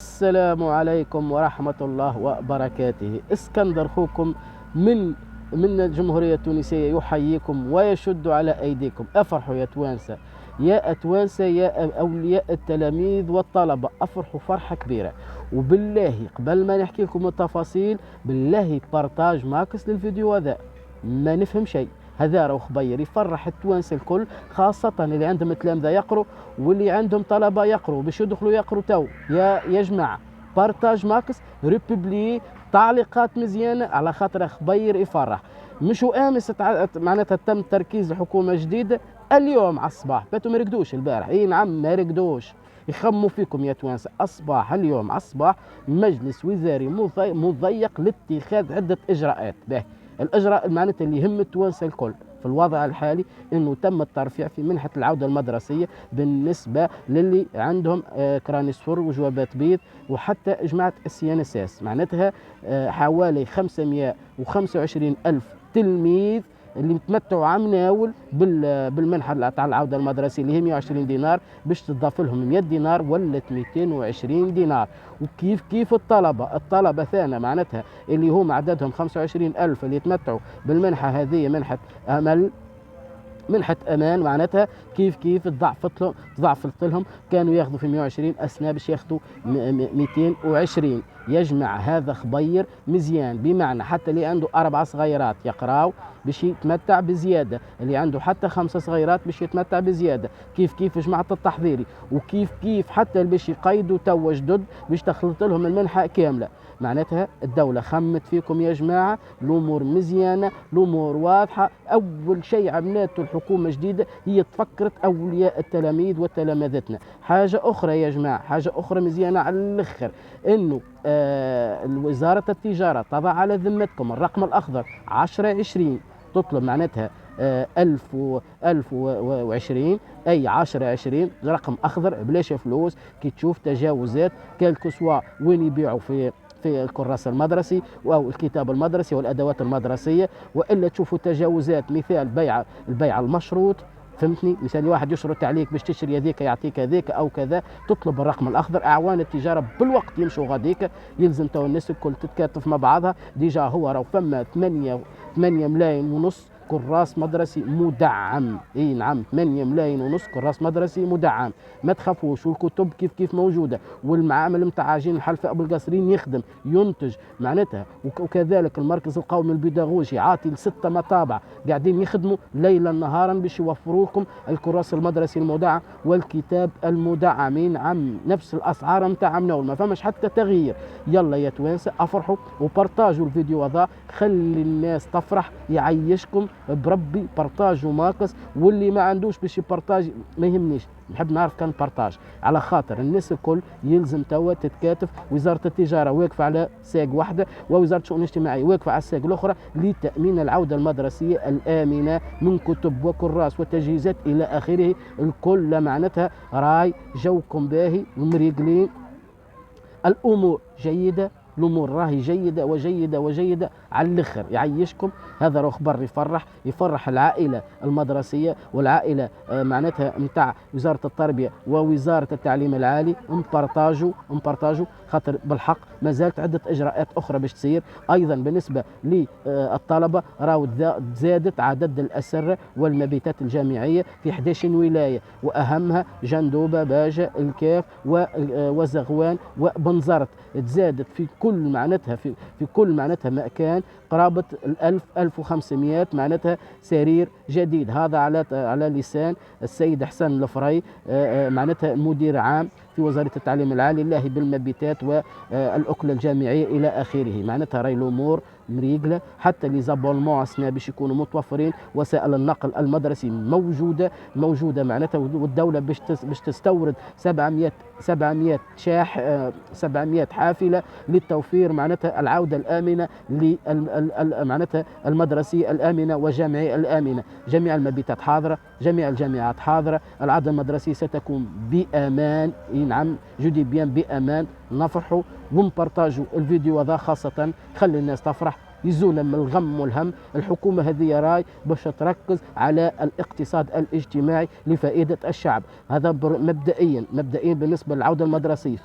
السلام عليكم ورحمة الله وبركاته. اسكندر خوكم من الجمهورية التونسية يحييكم ويشد على أيديكم. أفرحوا يا توانسة، يا أتوانسة، يا أولياء التلاميذ والطلبة، أفرحوا فرحة كبيرة. وبالله قبل ما نحكي لكم التفاصيل، بالله بارتاج ماكس للفيديو هذا. ما نفهم شيء، هذا راه خبير يفرح التوانسة الكل، خاصة اللي عندهم تلامذة يقروا واللي عندهم طلبة يقروا باش يدخلوا يقروا تو. يا جماعة بارتاج ماكس ريبوبلي، تعليقات مزيانة على خاطر خبير يفرح. مش امس معناتها تم تركيز حكومة جديدة اليوم على الصباح، باتوا ما رقدوش البارح. اي نعم ما رقدوش، يخموا فيكم يا توانسة. اصبح اليوم على الصباح مجلس وزاري مضيق لاتخاذ عدة اجراءات. به الاجراء معناتها اللي يهم التوانسة الكل في الوضع الحالي انه تم الترفيع في منحة العودة المدرسية بالنسبة للي عندهم كرانيسفور وجوابات بيض وحتى جماعة السي ان اس اس. معناتها حوالي 525 ألف تلميذ اللي متمتعوا عام ناول بالمنحة تاع العودة المدرسية اللي هي 120 دينار، باش تضاف لهم 100 دينار ولات 220 دينار. وكيف كيف الطلبة ثانا معناتها اللي هم عددهم 25 ألف اللي يتمتعوا بالمنحة هذه، منحة امان. معناتها كيف تضاعفت لهم، كانوا ياخذوا في 120 اسنى باش ياخذوا 220. يجمع هذا خبير مزيان، بمعنى حتى اللي عنده 4 صغيرات يقراو باش يتمتع بزياده، اللي عنده حتى 5 صغيرات باش يتمتع بزياده. كيف جماعه التحضيري، وكيف حتى باش يقيدوا تو جدد باش تخلط لهم المنحه كامله. معناتها الدولة خمت فيكم يا جماعة، الأمور مزيانة، الأمور واضحة. أول شيء عملته الحكومة جديدة هي تفكرت أولياء التلاميذ وتلامذتنا. حاجة أخرى يا جماعة، حاجة أخرى مزيانة على الآخر، إنه وزارة التجارة تضع على ذمتكم الرقم الأخضر 1020، تطلب معناتها 1020 أي 1020 رقم أخضر بلاش فلوس. كي تشوف تجاوزات كالكسوا وين يبيعوا في الكراس المدرسي او الكتاب المدرسي والادوات المدرسيه، والا تشوفوا تجاوزات مثال البيع المشروط. فهمتني؟ مثال واحد يشرط عليك باش تشتري هذيك يعطيك هذيك او كذا، تطلب الرقم الاخضر. اعوان التجاره بالوقت يمشوا غاديك، يلزم تو الناس الكل تتكاتف مع بعضها. ديجا هو راه فما 8 ملايين ونص كراس مدرسي مدعم. اي نعم 8 ملايين ونص كراس مدرسي مدعم. ما تخافوش، والكتب كيف موجوده، والمعامل نتاع عجين الحلفاء بالقصرين يخدم ينتج معناتها. وكذلك المركز القومي البيداغوجي عاطي ل6 مطابع قاعدين يخدموا ليلا نهارا باش يوفروا لكم الكراس المدرسي المدعم والكتاب المدعم. نعم نفس الاسعار نتاع مناول، ما فماش حتى تغيير. يلا يا توانسه افرحوا وبارتاجوا الفيديو هذا، خلي الناس تفرح، يعيشكم بربي. بارتاجوا ماكس، واللي ما عندوش باش يبارتاج ما يهمنيش، نحب نعرف كان بارتاج على خاطر الناس الكل يلزم توا تتكاتف. وزارة التجارة واقفة على ساق واحدة، ووزارة الشؤون الاجتماعية واقفة على الساق الأخرى لتأمين العودة المدرسية الآمنة من كتب وكراس وتجهيزات إلى آخره. الكل معناتها راي جوكم باهي ومريقلين، الأمور جيدة، الامور راهي جيده وجيده على الاخر. يعيشكم، هذا راه خبر يفرح العائله المدرسيه والعائله معناتها نتاع وزاره التربيه ووزاره التعليم العالي. نبارطاجوا خاطر بالحق ما زالت عده اجراءات اخرى باش تصير. ايضا بالنسبه للطلبه راهو زادت عدد الاسره والمبيتات الجامعيه في 11 ولايه، واهمها جندوبه، باجه، الكاف وزغوان وبنزرت. تزادت في كل معناتها مكان قرابة 1500 معناتها سرير جديد. هذا على لسان السيد حسن الفري معناتها مدير عام في وزارة التعليم العالي الله بالمبيتات والأكلة الجامعية إلى آخره. معناتها راي الأمور مريقلة، حتى لي زابولمون اسنا باش يكونوا متوفرين. وسائل النقل المدرسي موجودة معناتها، والدولة باش تستورد 700 حافلة للتوفير معناتها العودة الآمنة معناتها المدرسية الآمنة والجامعية الآمنة. جميع المبيتات حاضرة، جميع الجامعات حاضرة، العودة المدرسية ستكون بأمان. نعم جودي بيان بأمان. نفرحوا ونبارطاجوا الفيديو هذا، خاصة خلي الناس تفرح يزونا من الغم والهم. الحكومة هذه راي باش تركز على الاقتصاد الاجتماعي لفائدة الشعب. هذا مبدئيا بالنسبة للعودة المدرسية.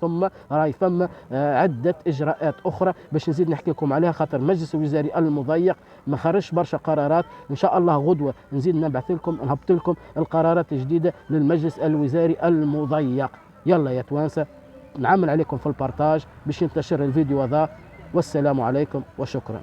ثم راي فما عدة إجراءات أخرى باش نزيد نحكي لكم عليها، خاطر المجلس الوزاري المضيق ما خرجش برشا قرارات. إن شاء الله غدوة نزيد نهبط لكم القرارات الجديدة للمجلس الوزاري المضيق. يلا يا توانسة، نعمل عليكم في البارتاج باش ينتشر الفيديو هذا. والسلام عليكم وشكرا.